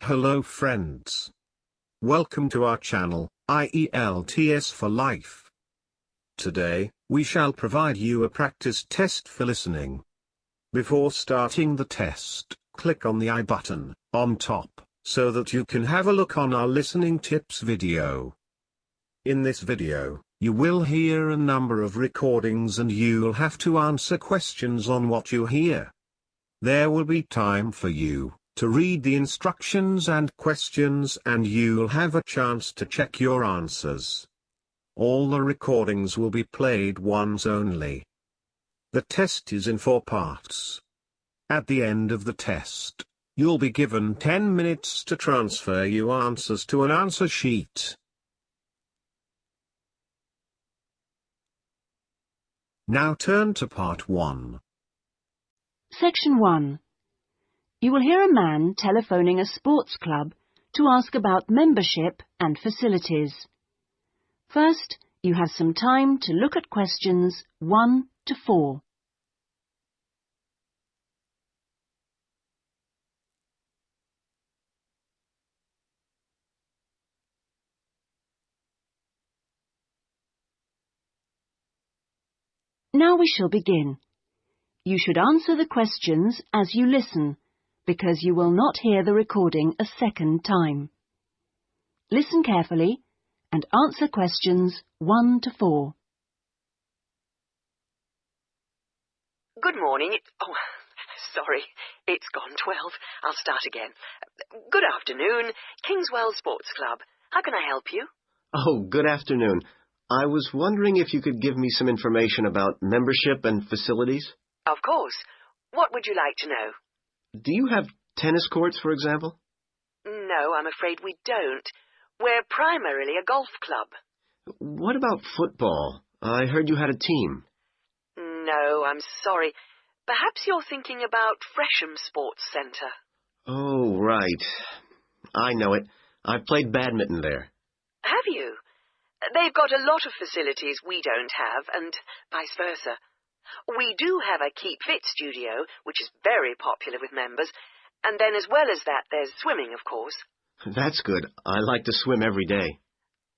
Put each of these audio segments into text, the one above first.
Hello friends. Welcome to our channel, IELTS for Life. Today, we shall provide you a practice test for listening. Before starting the test, click on the I button, on top, so that you can have a look on our listening tips video. In this video, you will hear a number of recordings and you'll have to answer questions on what you hear. There will be time for you to read the instructions and questions, and you'll have a chance to check your answers. All the recordings will be played once only. The test is in 4 parts. At the end of the test, you'll be given 10 minutes to transfer your answers to an answer sheet. Now turn to part 1. Section 1. You will hear a man telephoning a sports club to ask about membership and facilities. First, you have some time to look at questions 1 to 4. Now we shall begin. You should answer the questions as you listen, because you will not hear the recording a second time. Listen carefully and answer questions 1 to 4. Good morning. Sorry, it's gone 12. I'll start again. Good afternoon, Kingswell Sports Club. How can I help you? Oh, good afternoon. I was wondering if you could give me some information about membership and facilities. Of course. What would you like to know? Do you have tennis courts, for example? No, I'm afraid we don't. We're primarily a golf club. What about football? I heard you had a team. No, I'm sorry. Perhaps you're thinking about Fresham Sports Centre. Oh, right. I know it. I've played badminton there. Have you? They've got a lot of facilities we don't have, and vice versa. We do have a Keep Fit studio, which is very popular with members, and then as well as that, there's swimming, of course. That's good. I like to swim every day.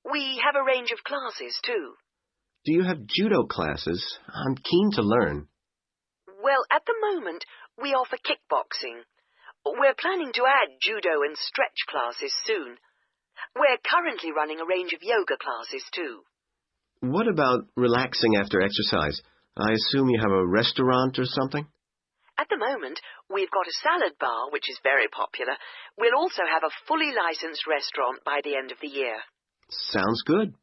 We have a range of classes, too. Do you have judo classes? I'm keen to learn. Well, at the moment, we offer kickboxing. We're planning to add judo and stretch classes soon. We're currently running a range of yoga classes, too. What about relaxing after exercise? I assume you have a restaurant or something? At the moment, we've got a salad bar, which is very popular. We'll also have a fully licensed restaurant by the end of the year. Sounds good.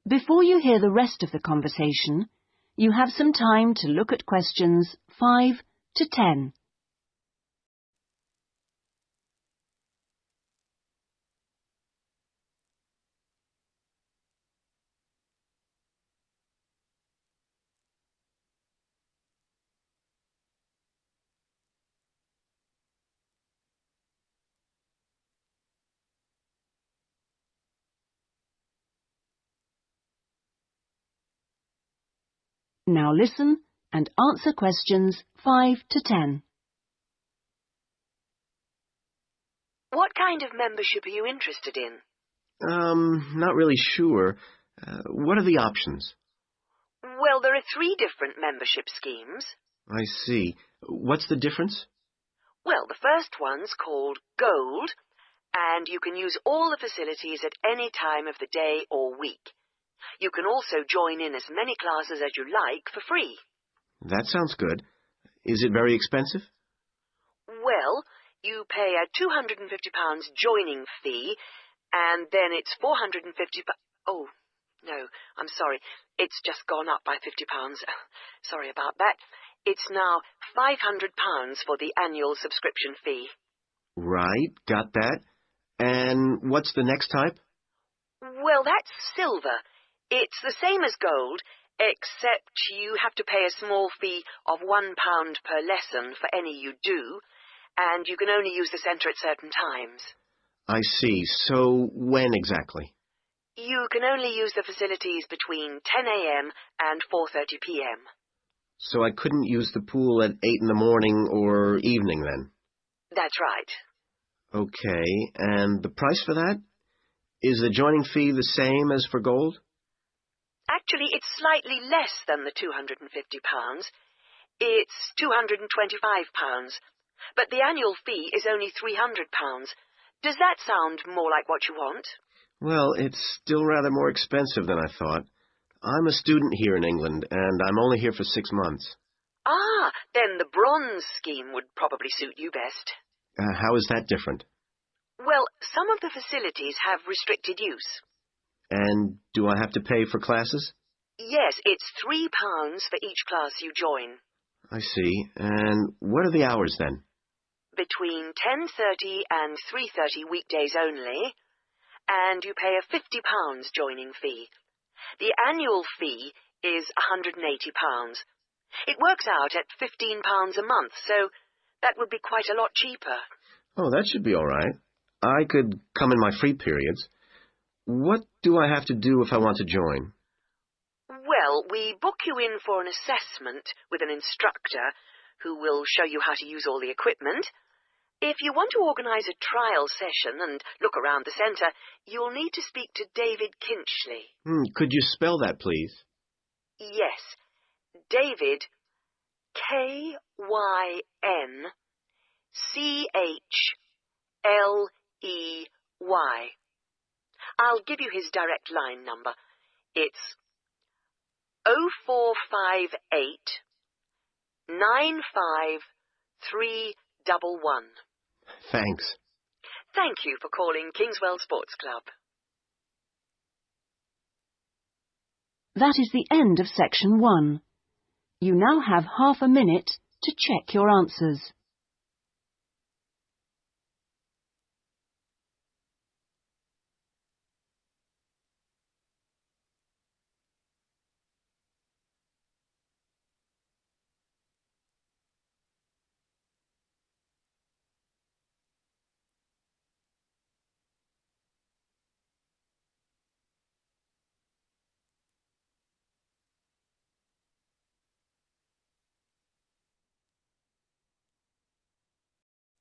Before you hear the rest of the conversation, you have some time to look at questions 5 to 10. Now listen and answer questions 5 to 10. What kind of membership are you interested in? Not really sure. What are the options? Well, there are 3 different membership schemes. I see. What's the difference? Well, the first one's called Gold, and you can use all the facilities at any time of the day or week. You can also join in as many classes as you like for free. That sounds good. Is it very expensive? Well, you pay a £250 joining fee, and then it's £450. Oh, no, I'm sorry. It's just gone up by £50. Sorry about that. It's now £500 for the annual subscription fee. Right, got that. And what's the next type? Well, that's silver. It's the same as gold, except you have to pay a small fee of £1 per lesson for any you do, and you can only use the centre at certain times. I see. So when exactly? You can only use the facilities between 10 a.m. and 4:30 p.m. So I couldn't use the pool at 8 in the morning or evening then? That's right. Okay, and the price for that? Is the joining fee the same as for gold? Actually, it's slightly less than the £250. It's £225. But the annual fee is only £300. Does that sound more like what you want? Well, it's still rather more expensive than I thought. I'm a student here in England, and I'm only here for 6 months. Ah, then the bronze scheme would probably suit you best. How is that different? Well, some of the facilities have restricted use. And do I have to pay for classes? Yes, it's £3 for each class you join. I see. And what are the hours then? Between 10:30 and 3:30 weekdays only, and you pay a £50 joining fee. The annual fee is £180. It works out at £15 a month, so that would be quite a lot cheaper. Oh, that should be all right. I could come in my free periods. What do I have to do if I want to join? Well, we book you in for an assessment with an instructor who will show you how to use all the equipment. If you want to organise a trial session and look around the centre, you'll need to speak to David Kinchley. Could you spell that, please? Yes, David, KynChley. I'll give you his direct line number. It's 0458 95311. Thanks. Thank you for calling Kingswell Sports Club. That is the end of section 1. You now have half a minute to check your answers.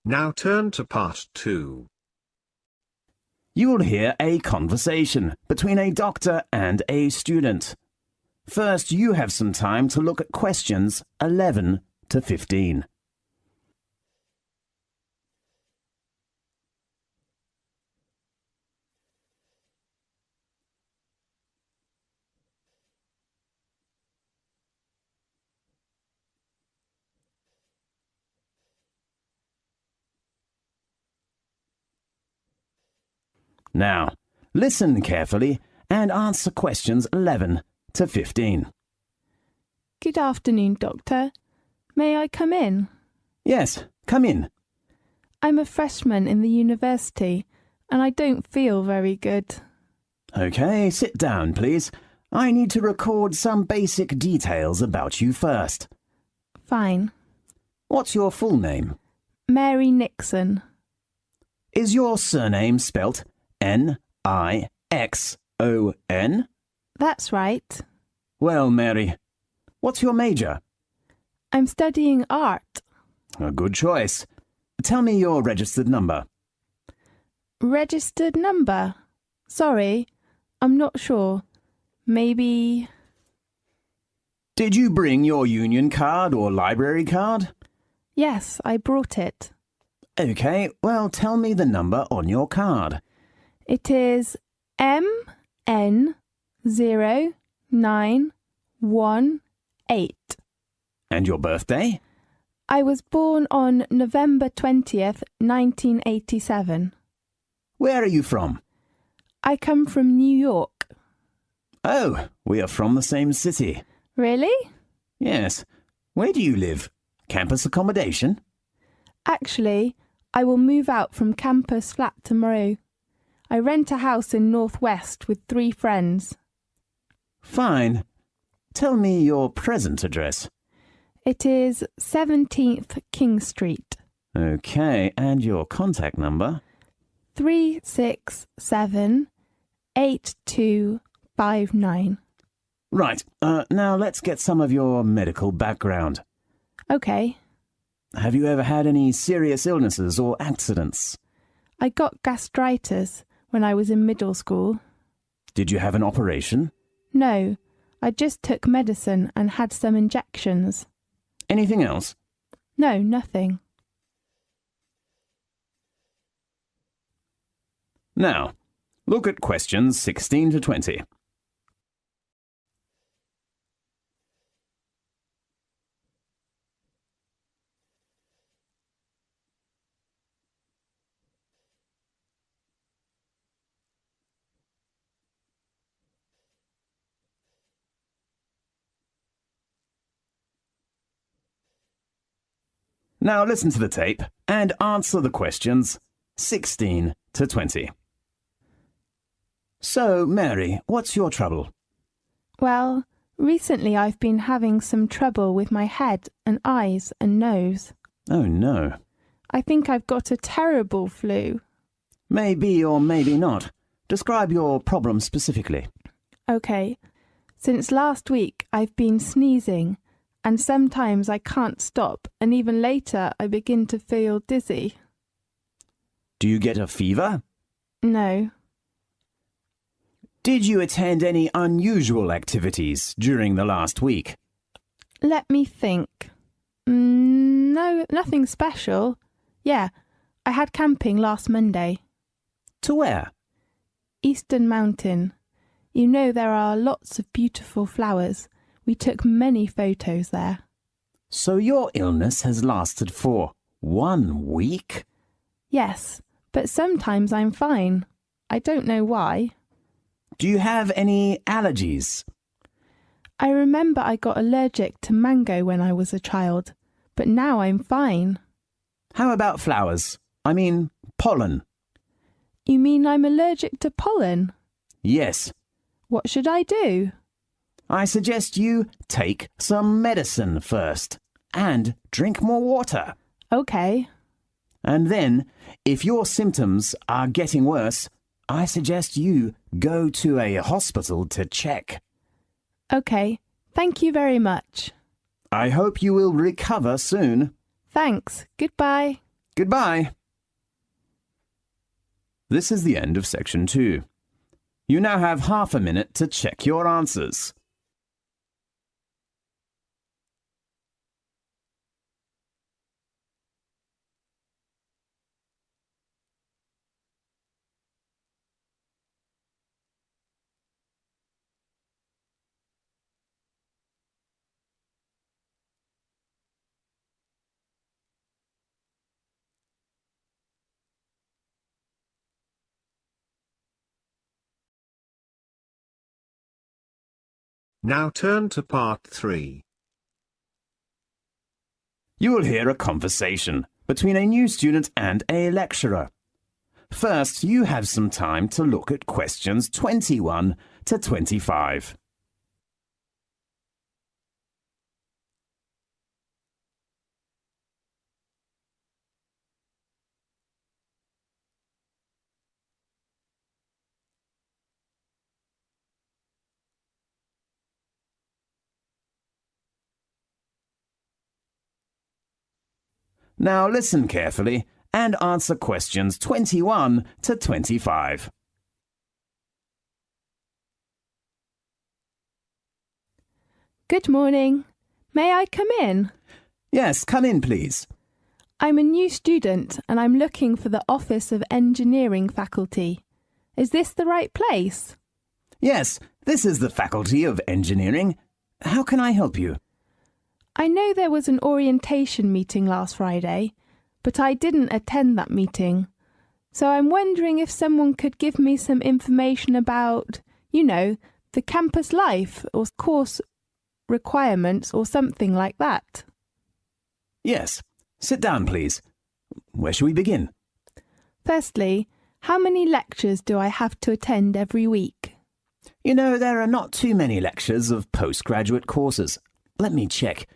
Now turn to part 2. You will hear a conversation between a doctor and a student. First, you have some time to look at questions 11 to 15. Now, listen carefully and answer questions 11 to 15. Good afternoon, Doctor. May I come in? Yes, come in. I'm a freshman in the university and I don't feel very good. Okay, sit down, please. I need to record some basic details about you first. Fine. What's your full name? Mary Nixon. Is your surname spelt Nixon? That's right. Well, Mary, what's your major? I'm studying art. A good choice. Tell me your registered number. Registered number? Sorry, I'm not sure. Maybe... Did you bring your union card or library card? Yes, I brought it. Okay, well, tell me the number on your card. It is MN0918. And your birthday? I was born on November 20th, 1987. Where are you from? I come from New York. Oh, we are from the same city. Really? Yes. Where do you live? Campus accommodation? Actually, I will move out from campus flat tomorrow. I rent a house in Northwest with 3 friends. Fine. Tell me your present address. It is 17th King Street. Okay, and your contact number? 3678259. Right, now let's get some of your medical background. Okay. Have you ever had any serious illnesses or accidents? I got gastritis when I was in middle school. Did you have an operation? No, I just took medicine and had some injections. Anything else? No, nothing. Now, look at questions 16 to 20. Now listen to the tape and answer the questions 16 to 20. So, Mary, what's your trouble? Well, recently I've been having some trouble with my head and eyes and nose. Oh no. I think I've got a terrible flu. Maybe or maybe not. Describe your problem specifically. Okay. Since last week I've been sneezing, and sometimes I can't stop, and even later I begin to feel dizzy. Do you get a fever? No. Did you attend any unusual activities during the last week? Let me think. No, nothing special. Yeah, I had camping last Monday. To where? Eastern Mountain. You know there are lots of beautiful flowers. We took many photos there. So your illness has lasted for 1 week? Yes, but sometimes I'm fine. I don't know why. Do you have any allergies? I remember I got allergic to mango when I was a child, but now I'm fine. How about flowers? I mean, pollen. You mean I'm allergic to pollen? Yes. What should I do? I suggest you take some medicine first and drink more water. Okay. And then, if your symptoms are getting worse, I suggest you go to a hospital to check. Okay, thank you very much. I hope you will recover soon. Thanks. Goodbye. Goodbye. This is the end of section 2. You now have half a minute to check your answers. Now turn to part 3. You will hear a conversation between a new student and a lecturer. First, you have some time to look at questions 21 to 25. Now listen carefully and answer questions 21 to 25. Good morning. May I come in? Yes, come in, please. I'm a new student and I'm looking for the Office of Engineering faculty. Is this the right place? Yes, this is the Faculty of Engineering. How can I help you? I know there was an orientation meeting last Friday, but I didn't attend that meeting. So I'm wondering if someone could give me some information about, the campus life or course requirements or something like that. Yes. Sit down, please. Where shall we begin? Firstly, how many lectures do I have to attend every week? There are not too many lectures of postgraduate courses. Let me check.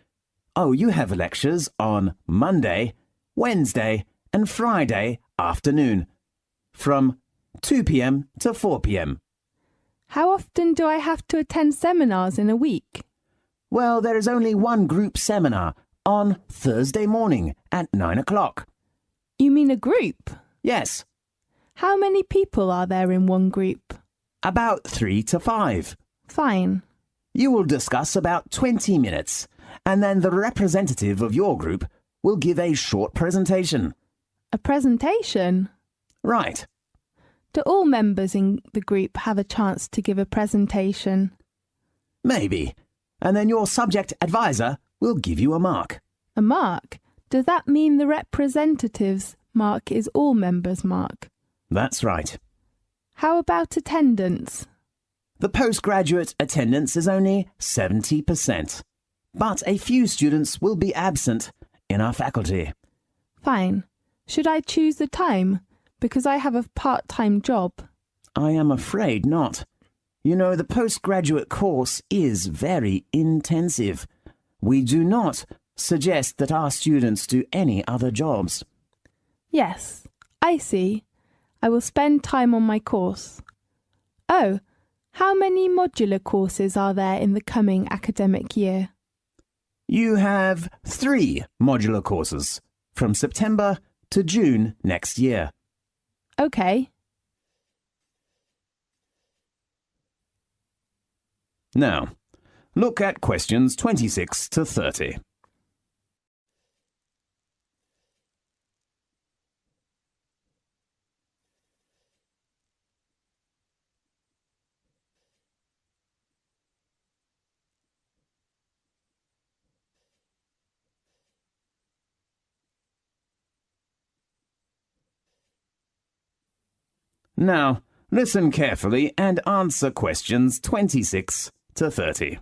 Oh, you have lectures on Monday, Wednesday, and Friday afternoon, from 2 p.m. to 4 p.m. How often do I have to attend seminars in a week? Well, there is only one group seminar on Thursday morning at 9 o'clock. You mean a group? Yes, How many people are there in one group? about 3 to 5. Fine. You will discuss about 20 minutes, and then the representative of your group will give a short presentation. A presentation? Right. Do all members in the group have a chance to give a presentation? Maybe. And then your subject advisor will give you a mark. A mark? Does that mean the representative's mark is all members' mark? That's right. How about attendance? The postgraduate attendance is only 70%, but a few students will be absent in our faculty. Fine. Should I choose the time? Because I have a part-time job. I am afraid not. You know, the postgraduate course is very intensive. We do not suggest that our students do any other jobs. Yes, I see. I will spend time on my course. Oh, how many modular courses are there in the coming academic year? You have 3 modular courses from September to June next year. Okay. Now, look at questions 26 to 30. Now, listen carefully and answer questions 26 to 30.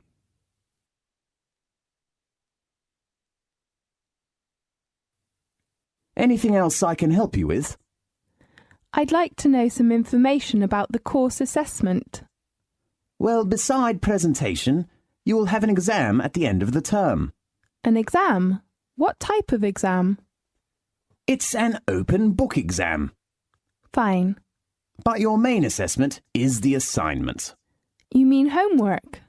Anything else I can help you with? I'd like to know some information about the course assessment. Well, beside presentation, you will have an exam at the end of the term. An exam? What type of exam? It's an open book exam, Fine. but your main assessment is the assignment. You mean homework?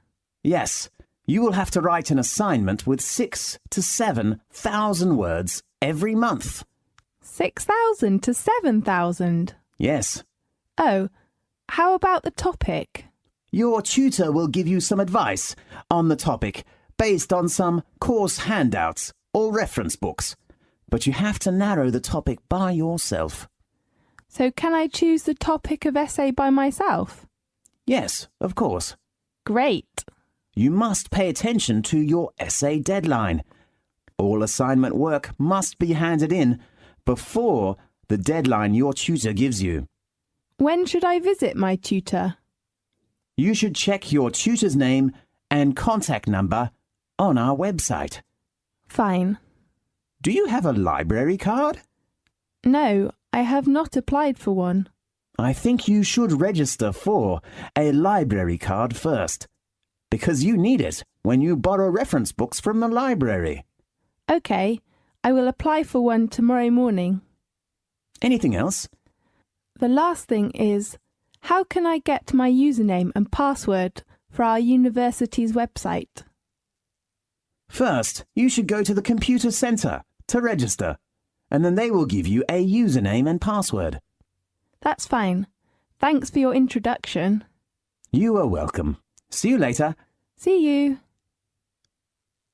Yes, you will have to write an assignment with 6,000 to 7,000 words every month. 6,000 to 7,000? Yes. Oh, how about the topic? Your tutor will give you some advice on the topic based on some course handouts or reference books, but you have to narrow the topic by yourself. So can I choose the topic of essay by myself? Yes, of course. Great. You must pay attention to your essay deadline. All assignment work must be handed in before the deadline your tutor gives you. When should I visit my tutor? You should check your tutor's name and contact number on our website. Fine. Do you have a library card? No, I have not applied for one. I think you should register for a library card first, because you need it when you borrow reference books from the library. OK, I will apply for one tomorrow morning. Anything else? The last thing is, how can I get my username and password for our university's website? First, you should go to the computer centre to register, and then they will give you a username and password. That's fine. Thanks for your introduction. You are welcome. See you later. See you.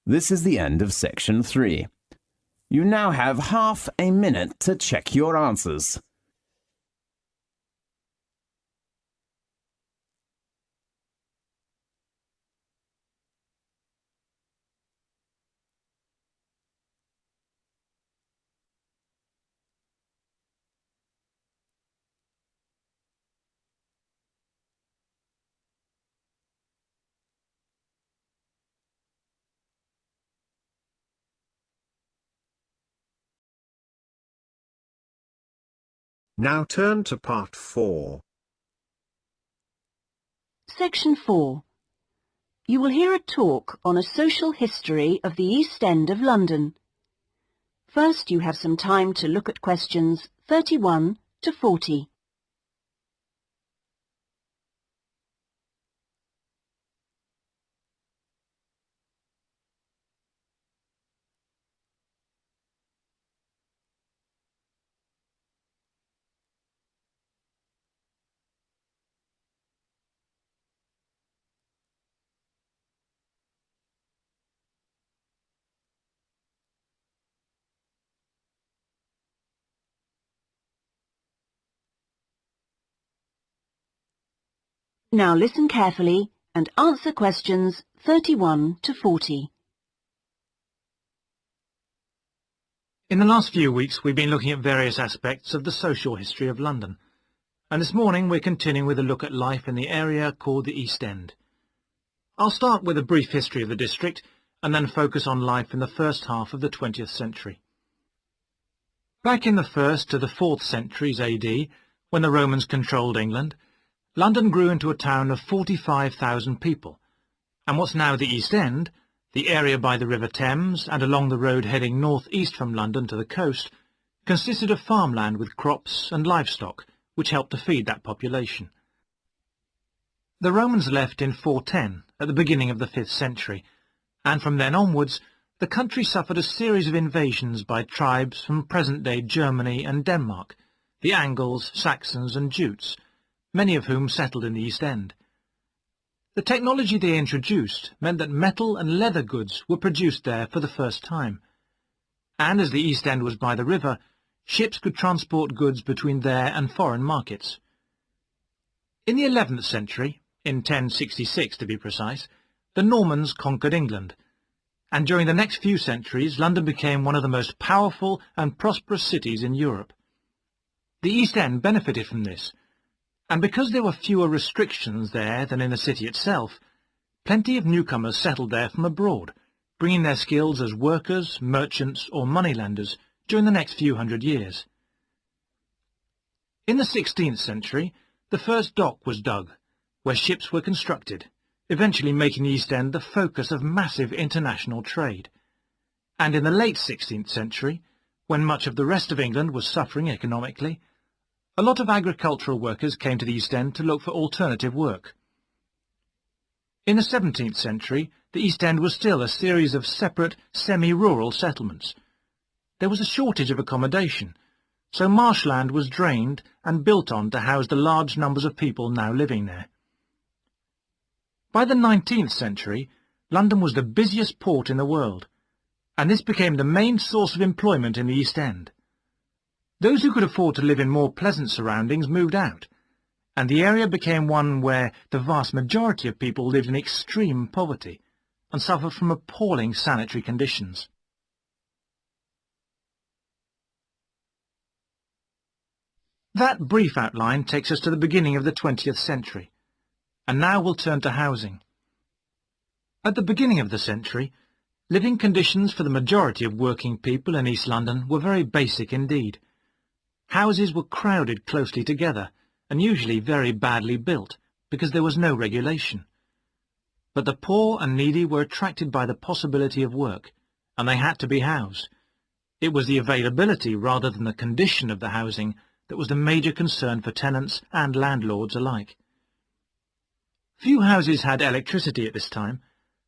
This is the end of section 3. You now have half a minute to check your answers. Now turn to part 4. Section 4. You will hear a talk on a social history of the East End of London. First, you have some time to look at questions 31 to 40. Now listen carefully and answer questions 31 to 40. In the last few weeks, we've been looking at various aspects of the social history of London. And this morning, we're continuing with a look at life in the area called the East End. I'll start with a brief history of the district and then focus on life in the first half of the 20th century. Back in the 1st to the 4th centuries AD, when the Romans controlled England, London grew into a town of 45,000 people, and what's now the East End, the area by the River Thames and along the road heading north-east from London to the coast, consisted of farmland with crops and livestock, which helped to feed that population. The Romans left in 410, at the beginning of the 5th century, and from then onwards, the country suffered a series of invasions by tribes from present-day Germany and Denmark, the Angles, Saxons and Jutes, many of whom settled in the East End. The technology they introduced meant that metal and leather goods were produced there for the first time, and as the East End was by the river, ships could transport goods between there and foreign markets. In the 11th century, in 1066 to be precise, the Normans conquered England, and during the next few centuries London became one of the most powerful and prosperous cities in Europe. The East End benefited from this, and because there were fewer restrictions there than in the city itself, plenty of newcomers settled there from abroad, bringing their skills as workers, merchants or moneylenders during the next few hundred years. In the 16th century, the first dock was dug, where ships were constructed, eventually making the East End the focus of massive international trade. And in the late 16th century, when much of the rest of England was suffering economically, a lot of agricultural workers came to the East End to look for alternative work. In the 17th century, the East End was still a series of separate, semi-rural settlements. There was a shortage of accommodation, so marshland was drained and built on to house the large numbers of people now living there. By the 19th century, London was the busiest port in the world, and this became the main source of employment in the East End. Those who could afford to live in more pleasant surroundings moved out, and the area became one where the vast majority of people lived in extreme poverty and suffered from appalling sanitary conditions. That brief outline takes us to the beginning of the 20th century, and now we'll turn to housing. At the beginning of the century, living conditions for the majority of working people in East London were very basic indeed. Houses were crowded closely together and usually very badly built because there was no regulation. But the poor and needy were attracted by the possibility of work, and they had to be housed. It was the availability rather than the condition of the housing that was the major concern for tenants and landlords alike. Few houses had electricity at this time,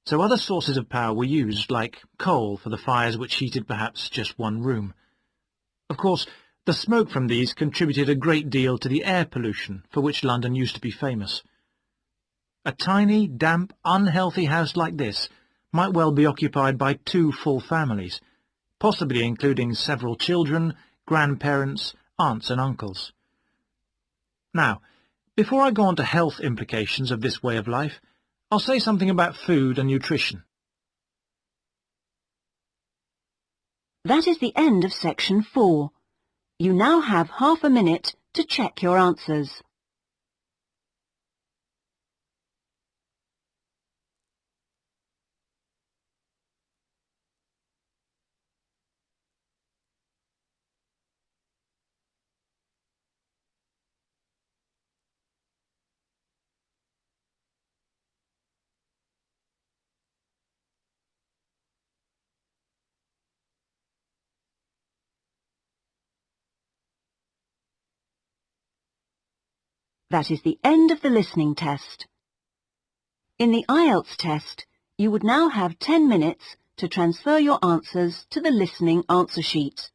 so other sources of power were used, like coal for the fires which heated perhaps just one room. Of course, the smoke from these contributed a great deal to the air pollution for which London used to be famous. A tiny, damp, unhealthy house like this might well be occupied by 2 full families, possibly including several children, grandparents, aunts and uncles. Now, before I go on to health implications of this way of life, I'll say something about food and nutrition. That is the end of section 4. You now have half a minute to check your answers. That is the end of the listening test. In the IELTS test, you would now have 10 minutes to transfer your answers to the listening answer sheet.